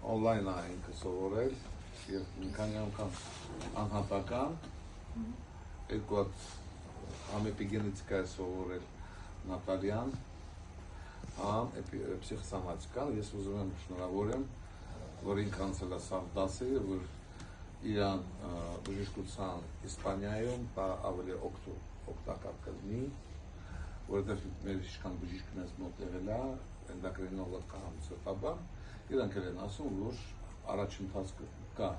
Online ենք սովորել եւ մի քանի անգամ անհատական երկու հատ համեպիգենետիկա է սովորել Նատալիան, պսիխոսոմատիկան, ես ուզում եմ շնորհավորեմ, որ ինքը անցել է սաղ դասը, որ իրան բժշկության Իսպանիայում դա ավելի օգտակար կլինի, որովհետև մեր ինչքան բժիշկ մեզ մոտ եղել է, էնդոկրինոլոգ կամ սրտաբան, իրանք են ասում, որ առաջընթաց կա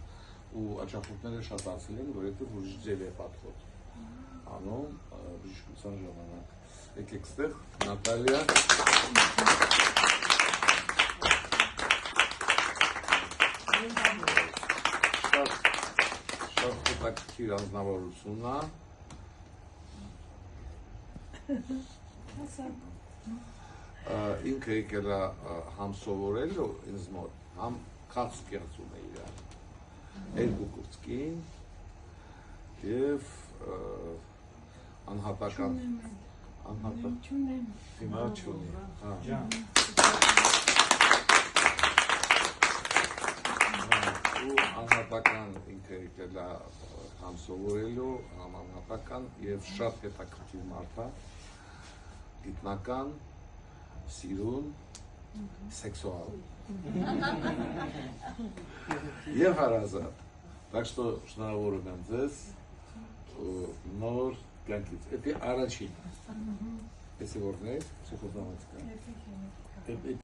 ու աչախորդները շատ ասել են, որովհետև ուրիշ ձև է պատվոտ անում բժշկության ժամանակ։ Եկեք ստեղ, Նատալիա։ Շատ հետաքրքիր անձնավորություն է։ Ինքը եկել է համ սովորելու ինձ մոտ, համ քաղց կեղծում է իրար, երկու կուրծքին և անհատական հիմա չունի։ Ու անհատական ինքը եկել է համ սովորելու, համ անհատական և շատ հետաքրքիր մարդ է, գիտնական, սիրուն, սեքսուալ և հարազատ։ Так что շնորհավորում եմ ձեզ նոր կյանքից։ Դա առաջին։ Էսի որն է, պսիխոսոմատիկա։